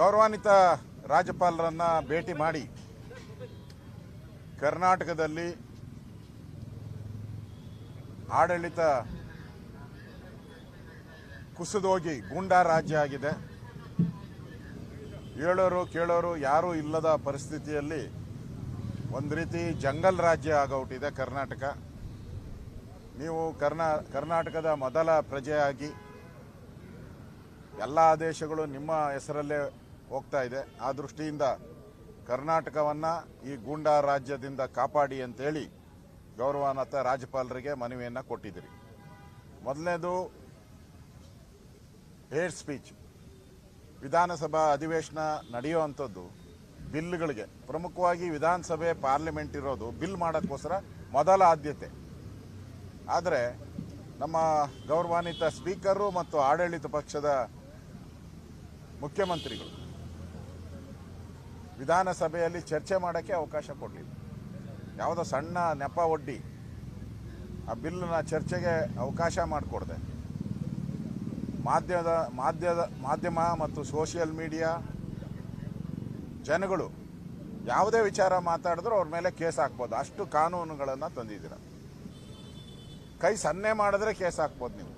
ಗೌರವಾನ್ವಿತ ರಾಜ್ಯಪಾಲರನ್ನ ಭೇಟಿ ಮಾಡಿ ಕರ್ನಾಟಕದಲ್ಲಿ ಆಡಳಿತ ಕುಸಿದೋಗಿ ಗೂಂಡಾ ರಾಜ್ಯ ಆಗಿದೆ. ಹೇಳೋರು ಕೇಳೋರು ಯಾರೂ ಇಲ್ಲದ ಪರಿಸ್ಥಿತಿಯಲ್ಲಿ ಒಂದು ರೀತಿ ಜಂಗಲ್ ರಾಜ್ಯ ಆಗೋಟಿದೆ ಕರ್ನಾಟಕ. ನೀವು ಕರ್ನಾಟಕದ ಮೊದಲ ಪ್ರಜೆಯಾಗಿ ಎಲ್ಲ ಆದೇಶಗಳು ನಿಮ್ಮ ಹೆಸರಲ್ಲೇ ಹೋಗ್ತಾ ಇದೆ. ಆ ದೃಷ್ಟಿಯಿಂದ ಕರ್ನಾಟಕವನ್ನು ಈ ಗೂಂಡಾ ರಾಜ್ಯದಿಂದ ಕಾಪಾಡಿ ಅಂತೇಳಿ ಗೌರವಾನ್ವಿತ ರಾಜ್ಯಪಾಲರಿಗೆ ಮನವಿಯನ್ನು ಕೊಟ್ಟಿದ್ದೀರಿ. ಮೊದಲನೇದು ಹೇಟ್ ಸ್ಪೀಚ್. ವಿಧಾನಸಭಾ ಅಧಿವೇಶನ ನಡೆಯುವಂಥದ್ದು ಬಿಲ್ಗಳಿಗೆ, ಪ್ರಮುಖವಾಗಿ ವಿಧಾನಸಭೆ ಪಾರ್ಲಿಮೆಂಟ್ ಇರೋದು ಬಿಲ್ ಮಾಡೋಕ್ಕೋಸ್ಕರ ಮೊದಲ ಆದ್ಯತೆ. ಆದರೆ ನಮ್ಮ ಗೌರವಾನ್ವಿತ ಸ್ಪೀಕರು ಮತ್ತು ಆಡಳಿತ ಪಕ್ಷದ ಮುಖ್ಯಮಂತ್ರಿಗಳು ವಿಧಾನಸಭೆಯಲ್ಲಿ ಚರ್ಚೆ ಮಾಡೋಕ್ಕೆ ಅವಕಾಶ ಕೊಡಲಿಲ್ಲ. ಯಾವುದೋ ಸಣ್ಣ ನೆಪ ಒಡ್ಡಿ ಆ ಬಿಲ್ನ ಚರ್ಚೆಗೆ ಅವಕಾಶ ಮಾಡಿಕೊಡ್ದೆ. ಮಾಧ್ಯಮ ಮತ್ತು ಸೋಷಿಯಲ್ ಮೀಡಿಯಾ ಜನಗಳು ಯಾವುದೇ ವಿಚಾರ ಮಾತಾಡಿದ್ರು ಅವ್ರ ಮೇಲೆ ಕೇಸ್ ಹಾಕ್ಬೋದು. ಅಷ್ಟು ಕಾನೂನುಗಳನ್ನು ತಂದಿದ್ದೀರ. ಕೈ ಸನ್ನೆ ಮಾಡಿದ್ರೆ ಕೇಸ್ ಹಾಕ್ಬೋದು, ನೀವು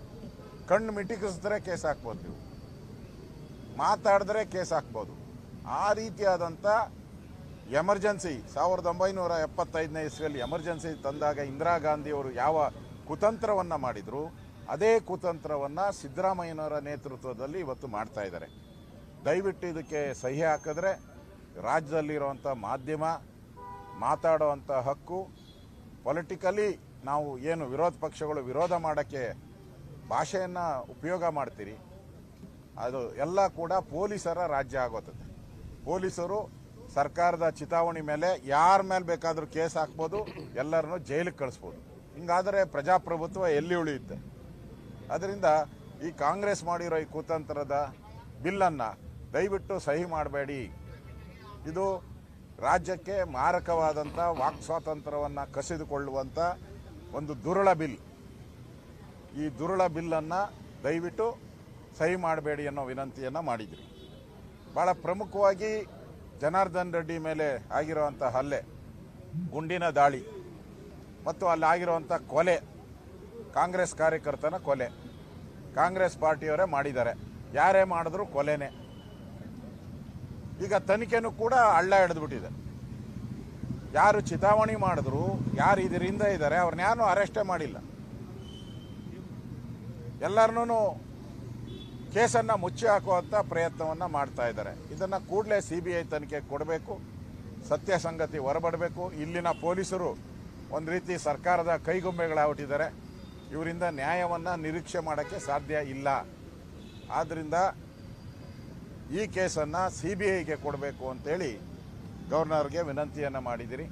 ಕಣ್ಣು ಮಿಟಿಕಿಸಿದ್ರೆ ಕೇಸ್ ಹಾಕ್ಬೋದು, ನೀವು ಮಾತಾಡಿದ್ರೆ ಕೇಸ್ ಹಾಕ್ಬೋದು. ಆ ರೀತಿಯಾದಂಥ ಎಮರ್ಜೆನ್ಸಿ 1975ನೇ ಇಸ್ವಿಯಲ್ಲಿ ಎಮರ್ಜೆನ್ಸಿ ತಂದಾಗ ಇಂದಿರಾ ಗಾಂಧಿಯವರು ಯಾವ ಕುತಂತ್ರವನ್ನು ಮಾಡಿದ್ರು, ಅದೇ ಕುತಂತ್ರವನ್ನು ಸಿದ್ದರಾಮಯ್ಯನವರ ನೇತೃತ್ವದಲ್ಲಿ ಇವತ್ತು ಮಾಡ್ತಾ ಇದ್ದಾರೆ. ದಯವಿಟ್ಟು ಇದಕ್ಕೆ ಸಹಿ ಹಾಕಿದ್ರೆ ರಾಜ್ಯದಲ್ಲಿರುವಂಥ ಮಾಧ್ಯಮ ಮಾತಾಡುವಂಥ ಹಕ್ಕು, ಪೊಲಿಟಿಕಲಿ ನಾವು ಏನು ವಿರೋಧ ಪಕ್ಷಗಳು ವಿರೋಧ ಮಾಡೋಕ್ಕೆ ಭಾಷೆಯನ್ನು ಉಪಯೋಗ ಮಾಡ್ತೀರಿ, ಅದು ಎಲ್ಲ ಕೂಡ ಪೊಲೀಸರ ರಾಜ್ಯ ಆಗೋತದೆ. ಪೊಲೀಸರು ಸರ್ಕಾರದ ಚಿತಾವಣೆ ಮೇಲೆ ಯಾರ ಮೇಲೆ ಬೇಕಾದರೂ ಕೇಸ್ ಹಾಕ್ಬೋದು, ಎಲ್ಲರನ್ನೂ ಜೈಲಿಗೆ ಕಳಿಸ್ಬೋದು. ಹಿಂಗಾದರೆ ಪ್ರಜಾಪ್ರಭುತ್ವ ಎಲ್ಲಿ ಉಳಿಯುತ್ತೆ? ಅದರಿಂದ ಈ ಕಾಂಗ್ರೆಸ್ ಮಾಡಿರೋ ಈ ಕುತಂತ್ರದ ಬಿಲ್ಲನ್ನು ದಯವಿಟ್ಟು ಸಹಿ ಮಾಡಬೇಡಿ. ಇದು ರಾಜ್ಯಕ್ಕೆ ಮಾರಕವಾದಂಥ ವಾಕ್ ಸ್ವಾತಂತ್ರ್ಯವನ್ನು ಕಸಿದುಕೊಳ್ಳುವಂಥ ಒಂದು ದುರುಳ ಬಿಲ್. ಈ ದುರುಳ ಬಿಲ್ಲನ್ನು ದಯವಿಟ್ಟು ಸಹಿ ಮಾಡಬೇಡಿ ಅನ್ನೋ ವಿನಂತಿಯನ್ನು ಮಾಡಿದ್ರಿ. ಭಾಳ ಪ್ರಮುಖವಾಗಿ ಜನಾರ್ದನ್ ರೆಡ್ಡಿ ಮೇಲೆ ಆಗಿರುವಂಥ ಹಲ್ಲೆ, ಗುಂಡಿನ ದಾಳಿ ಮತ್ತು ಅಲ್ಲಿ ಆಗಿರುವಂಥ ಕೊಲೆ, ಕಾಂಗ್ರೆಸ್ ಕಾರ್ಯಕರ್ತನ ಕೊಲೆ ಕಾಂಗ್ರೆಸ್ ಪಾರ್ಟಿಯವರೇ ಮಾಡಿದ್ದಾರೆ. ಯಾರೇ ಮಾಡಿದ್ರು ಕೊಲೆನೇ. ಈಗ ತನಿಖೆನೂ ಕೂಡ ಹಳ್ಳ ಹಿಡಿದ್ಬಿಟ್ಟಿದೆ. ಯಾರು ಚಿತಾವಣೆ ಮಾಡಿದ್ರು, ಯಾರು ಇದರಿಂದ ಇದ್ದಾರೆ, ಅವ್ರನ್ನ ಯಾರು ಅರೆಸ್ಟೇ ಮಾಡಿಲ್ಲ. ಎಲ್ಲರನ್ನೂ ಕೇಸನ್ನು ಮುಚ್ಚಿ ಹಾಕುವಂಥ ಪ್ರಯತ್ನವನ್ನು ಮಾಡ್ತಾ ಇದ್ದಾರೆ. ಇದನ್ನು ಕೂಡಲೇ CBI ತನಿಖೆ ಕೊಡಬೇಕು, ಸತ್ಯ ಸಂಗತಿ ಹೊರಬಡಬೇಕು. ಇಲ್ಲಿನ ಪೊಲೀಸರು ಒಂದು ರೀತಿ ಸರ್ಕಾರದ ಕೈಗೊಂಬೆಗಳಾಗ್ಬಿಟ್ಟಿದ್ದಾರೆ. ಇವರಿಂದ ನ್ಯಾಯವನ್ನು ನಿರೀಕ್ಷೆ ಮಾಡೋಕ್ಕೆ ಸಾಧ್ಯ ಇಲ್ಲ. ಆದ್ದರಿಂದ ಈ ಕೇಸನ್ನು CBIಗೆ ಕೊಡಬೇಕು ಅಂತೇಳಿ ಗವರ್ನರ್ಗೆ ವಿನಂತಿಯನ್ನು ಮಾಡಿದಿರಿ.